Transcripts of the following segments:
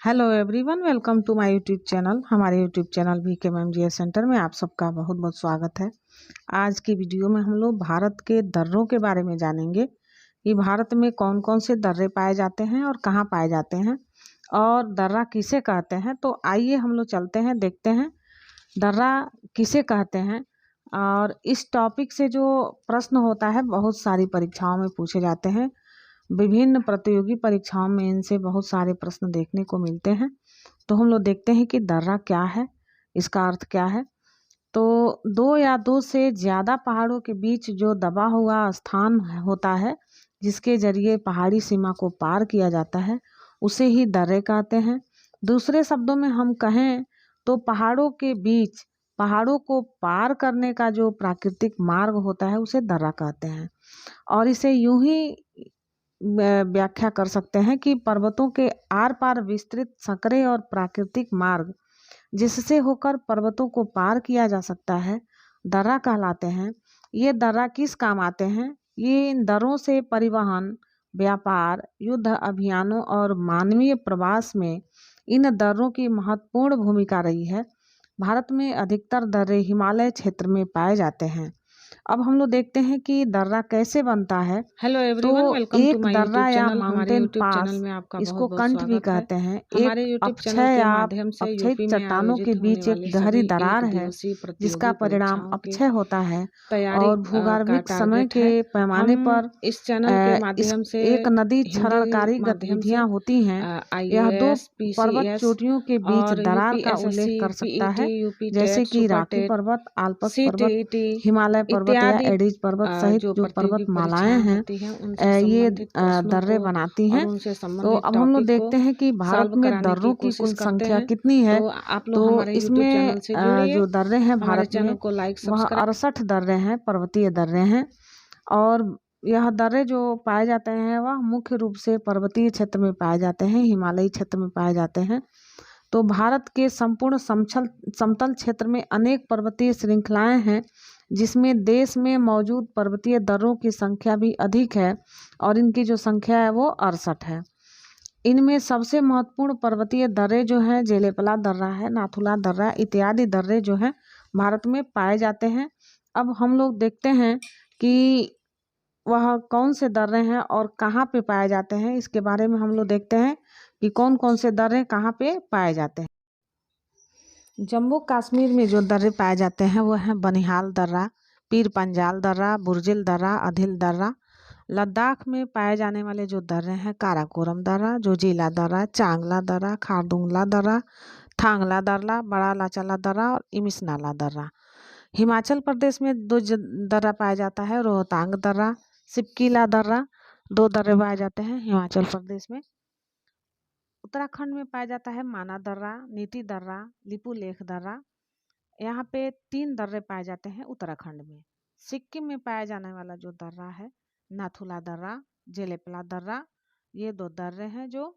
Hello everyone, welcome to my YouTube channel. हमारे YouTube channel VKMGS centre में आप सबका बहुत बहुत स्वागत है। आज की वीडियो में हम लोग भारत के दर्रों के बारे में जानेंगे कि भारत में कौन कौन से दर्रे पाए जाते हैं और कहाँ पाए जाते हैं और दर्रा किसे कहते हैं। तो आइए हम लोग चलते हैं, देखते हैं दर्रा किसे कहते हैं। और इस टॉपिक से जो प्रश्न होता है बहुत सारी परीक्षाओं में पूछे जाते हैं। विभिन्न प्रतियोगी परीक्षाओं में इनसे बहुत सारे प्रश्न देखने को मिलते हैं। तो हम लोग देखते हैं कि दर्रा क्या है, इसका अर्थ क्या है। तो दो या दो से ज़्यादा पहाड़ों के बीच जो दबा हुआ स्थान होता है, जिसके जरिए पहाड़ी सीमा को पार किया जाता है, उसे ही दर्रे कहते हैं। दूसरे शब्दों में हम कहें तो पहाड़ों के बीच पहाड़ों को पार करने का जो प्राकृतिक मार्ग होता है उसे दर्रा कहते हैं। और इसे यूं ही व्याख्या कर सकते हैं कि पर्वतों के आर पार विस्तृत संकरे और प्राकृतिक मार्ग जिससे होकर पर्वतों को पार किया जा सकता है, दर्रा कहलाते हैं। ये दर्रा किस काम आते हैं? ये इन दर्रों से परिवहन, व्यापार, युद्ध अभियानों और मानवीय प्रवास में इन दर्रों की महत्वपूर्ण भूमिका रही है। भारत में अधिकतर दर्रे हिमालय क्षेत्र में पाए जाते हैं। अब हम लोग देखते हैं कि दर्रा कैसे बनता है। हेलो तो एवरीवन, वेलकम टू एक माय दर्रा यूट्यूब या चैनल। हमारे माउंटेन यूट्यूब पास, चैनल में आपका इसको बहुत बहुत कंठ भी स्वागत है। कहते हैं, हमारे एक यूट्यूब चैनल अक्षय के या माध्यम से अपक्षयित यूपी में चट्टानों के आयोजित होने बीच एक वाली गहरी सभी दरार एक है दिवसीय जिसका प्रतियोगी परिणाम परीक्षाओं की अक्षय होता है। तैयारी और का भूगर्भिक समय टारगेट के है। पैमाने हम पर इस चैनल के इस माध्यम से एक नदी हिंदी क्षरणकारी माध्यम से गतिविधियां होती हैं। यह दो IAS, पर्वत PCS चोटियों के बीच और दरार का UPSSC, उल्लेख कर सकता PET, है, यूपी जैसे टेट, कि सुपर राकी टेट, पर्वत, आल्प्स पर्वत, CTET हिमालय पर्वत या इत्यादि एडिज पर्वत सहित जो जो प्रतियोगी पर्वतमालाएं परीक्षाएं हैं, होती हैं उनसे ये संबंधित प्रश्नों दर्रे को बनाती और हैं। उनसे तो संबंधित अब हम लोग टॉपिक को देखते हैं कि भारत सॉल्व में कराने की दर्रों की कोशिश कुल करते संख्या हैं। कितनी है। तो आप लोग तो हमारे यूट्यूब इसमें चैनल से जुड़िए, जो दर्रे हैं हमारे भारत चैनल में, को लाइक वह सब्सक्राइब 68 दर्रे हैं, पर्वतीय दर्रे हैं। और यह दर्रे जो पाए जाते हैं वह मुख्य रूप से पर्वतीय क्षेत्र में पाए जाते हैं, हिमालयी क्षेत्र में पाए जाते हैं। तो भारत के संपूर्ण समतल क्षेत्र में अनेक पर्वतीय श्रृंखलाएं हैं, जिसमें देश में मौजूद पर्वतीय दर्रों की संख्या भी अधिक है और इनकी जो संख्या है वो 68 है। इनमें सबसे महत्वपूर्ण पर्वतीय दर्रे जो हैं जेलेपला दर्रा है, नाथुला दर्रा इत्यादि दर्रे जो हैं भारत में पाए जाते हैं। अब हम लोग देखते हैं कि वह कौन से दर्रे हैं और कहाँ पे पाए जाते हैं। इसके बारे में हम लोग देखते हैं कि कौन कौन से दर्रे कहाँ पे पाए जाते हैं। जम्मू कश्मीर में जो दर्रे पाए जाते हैं वो हैं बनिहाल दर्रा, पीर पंजाल दर्रा, बुर्जिल दर्रा, अधिल दर्रा। लद्दाख में पाए जाने वाले जो दर्रे हैं काराकोरम दर्रा, जोजिला दर्रा, चांगला दर्रा, खारदुंगला दर्रा, थांगला दर्रा, बड़ा लाचला दर्रा और इमिसनाला दर्रा। हिमाचल प्रदेश में दो दर्रा पाया जाता है, रोहतांग दर्रा, सिपकीला दर्रा। दो दर्रे पाए जाते हैं हिमाचल प्रदेश में। उत्तराखंड में पाया जाता है माना दर्रा, नीति दर्रा, लिपुलेख दर्रा। यहाँ पे 3 दर्रे पाए जाते हैं उत्तराखंड में। सिक्किम में पाया जाने वाला जो दर्रा है नाथुला दर्रा, जेलेपला दर्रा, ये 2 दर्रे हैं जो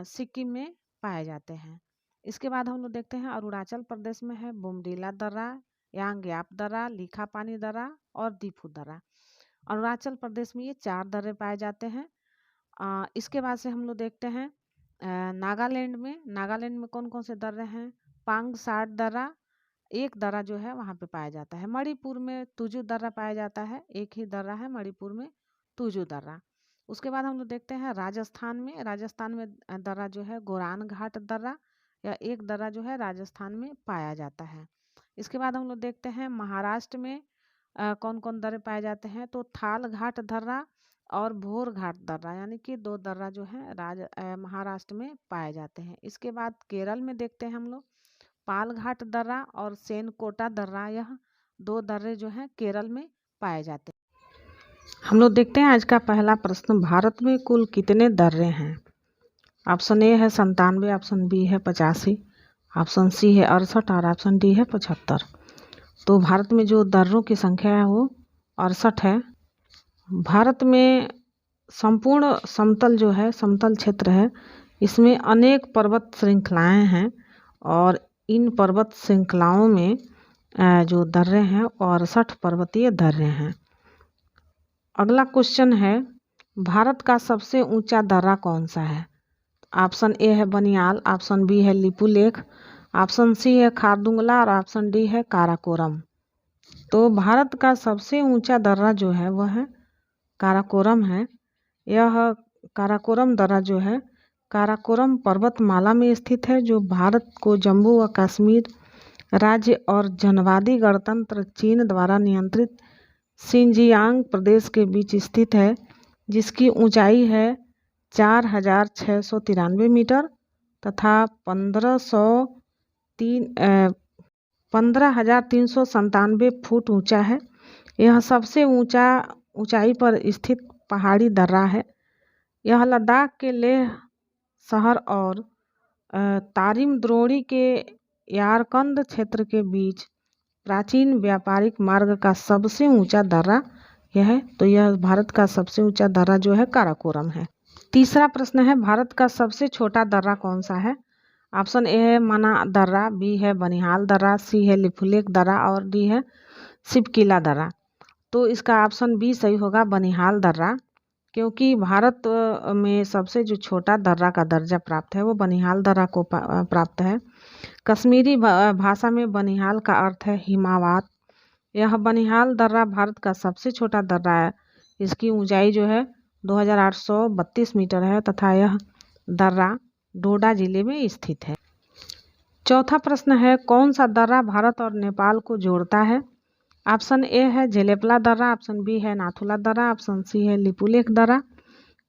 सिक्किम में पाए जाते हैं। इसके बाद हम लोग देखते हैं अरुणाचल प्रदेश में है बुमडीला दर्रा, यांग्याप दर्रा, लिखा पानी दर्रा और दीफू दर्रा। अरुणाचल प्रदेश में ये 4 दर्रे पाए जाते हैं। इसके बाद से हम लोग देखते हैं नागालैंड में कौन कौन से दर्रे हैं। पांग साट दर्रा, एक दर्रा जो है वहाँ पे पाया जाता है। मणिपुर में तुजू दर्रा पाया जाता है, एक ही दर्रा है मणिपुर में, तुजू दर्रा। उसके बाद हम लोग देखते हैं राजस्थान में दर्रा जो है गोरान घाट दर्रा, या एक दर्रा जो है राजस्थान में पाया जाता है। इसके बाद हम लोग देखते हैं महाराष्ट्र में कौन कौन दर्रे पाए जाते हैं। तो थाल घाट दर्रा और भोर घाट दर्रा, यानी कि 2 दर्रा जो है महाराष्ट्र में पाए जाते हैं। इसके बाद केरल में देखते हैं हम लोग पाल घाट दर्रा और सेनकोटा दर्रा, यह 2 दर्रे जो हैं केरल में पाए जाते हैं। हम लोग देखते हैं आज का पहला प्रश्न, भारत में कुल कितने दर्रे हैं। ऑप्शन ए है 97, ऑप्शन बी है 85, ऑप्शन सी है 68 और ऑप्शन डी है 75। तो भारत में जो दर्रों की संख्या है वो 68 है। भारत में संपूर्ण समतल जो है, समतल क्षेत्र है, इसमें अनेक पर्वत श्रृंखलाएं हैं और इन पर्वत श्रृंखलाओं में जो दर्रे हैं 68 पर्वतीय दर्रे हैं। अगला क्वेश्चन है, भारत का सबसे ऊंचा दर्रा कौन सा है। ऑप्शन ए है बनियाल, ऑप्शन बी है लिपुलेख, ऑप्शन सी है खारदुंगला और ऑप्शन डी है काराकोरम। तो भारत का सबसे ऊंचा दर्रा जो है वह है काराकोरम है। यह काराकोरम दर्रा जो है काराकोरम पर्वतमाला में स्थित है, जो भारत को जम्मू व कश्मीर राज्य और जनवादी गणतंत्र चीन द्वारा नियंत्रित शिनजियांग प्रदेश के बीच स्थित है, जिसकी ऊंचाई है 4,693 मीटर तथा 15,397 फुट ऊंचा है। यह सबसे ऊंचाई पर स्थित पहाड़ी दर्रा है। यह लद्दाख के लेह शहर और तारिम द्रोणी के यारकंद क्षेत्र के बीच प्राचीन व्यापारिक मार्ग का सबसे ऊंचा दर्रा यह है। तो यह भारत का सबसे ऊंचा दर्रा जो है काराकोरम है। तीसरा प्रश्न है, भारत का सबसे छोटा दर्रा कौन सा है? ऑप्शन ए है मना दर्रा, बी है बनिहाल दर्रा, सी है लिपुलेख दर्रा और डी है शिवकिला दर्रा। तो इसका ऑप्शन बी सही होगा, बनिहाल दर्रा, क्योंकि भारत में सबसे जो छोटा दर्रा का दर्जा प्राप्त है वो बनिहाल दर्रा को प्राप्त है। कश्मीरी भाषा में बनिहाल का अर्थ है हिमावात। यह बनिहाल दर्रा भारत का सबसे छोटा दर्रा है। इसकी ऊंचाई जो है 2,832 मीटर है तथा यह दर्रा डोडा जिले में स्थित है। चौथा प्रश्न है, कौन सा दर्रा भारत और नेपाल को जोड़ता है? ऑप्शन ए है जेलेपला दर्रा, ऑप्शन बी है नाथुला दर्रा, ऑप्शन सी है लिपुलेख दर्रा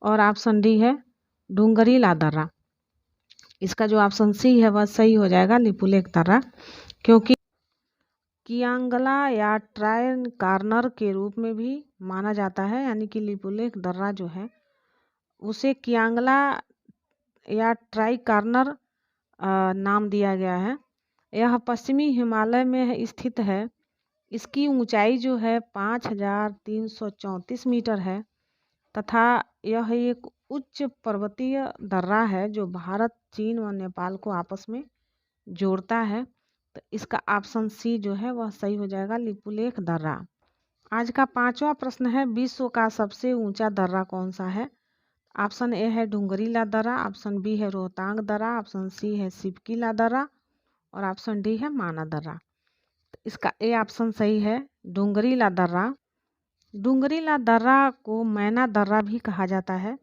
और ऑप्शन डी है डूंगरीला दर्रा। इसका जो ऑप्शन सी है वह सही हो जाएगा, लिपुलेख दर्रा, क्योंकि कियांगला या ट्राई कार्नर के रूप में भी माना जाता है। यानी कि लिपुलेख दर्रा जो है उसे कियांगला या ट्राई कार्नर नाम दिया गया है। यह पश्चिमी हिमालय में स्थित है। इसकी ऊंचाई जो है 5,334 मीटर है तथा यह एक उच्च पर्वतीय दर्रा है जो भारत, चीन व नेपाल को आपस में जोड़ता है। तो इसका ऑप्शन सी जो है वह सही हो जाएगा, लिपुलेख दर्रा। आज का पांचवा प्रश्न है, विश्व का सबसे ऊंचा दर्रा कौन सा है? ऑप्शन ए है डूंगरीला दर्रा, ऑप्शन बी है रोहतांग दर्रा, ऑप्शन सी है शिवकिला दर्रा और ऑप्शन डी है माना दर्रा। तो इसका ए ऑप्शन सही है, डूंगरीला दर्रा। डूंगरीला दर्रा को मैना दर्रा भी कहा जाता है।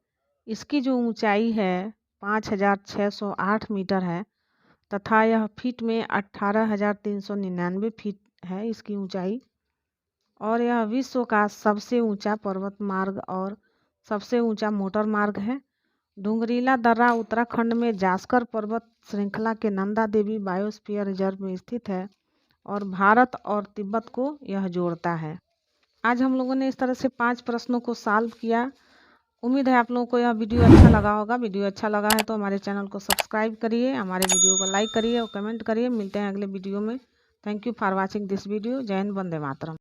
इसकी जो ऊंचाई है 5,608 मीटर है तथा यह फीट में 18,399 फीट है इसकी ऊंचाई, और यह विश्व का सबसे ऊंचा पर्वत मार्ग और सबसे ऊंचा मोटर मार्ग है। डूंगरीला दर्रा उत्तराखंड में जास्कर पर्वत श्रृंखला के नंदा देवी बायोस्फीयर रिजर्व में स्थित है और भारत और तिब्बत को यह जोड़ता है। आज हम लोगों ने इस तरह से 5 प्रश्नों को सॉल्व किया। उम्मीद है आप लोगों को यह वीडियो अच्छा लगा होगा। वीडियो अच्छा लगा है तो हमारे चैनल को सब्सक्राइब करिए, हमारे वीडियो को लाइक करिए और कमेंट करिए। मिलते हैं अगले वीडियो में। Thank you for watching this video. जय हिंद, वंदे मातरम।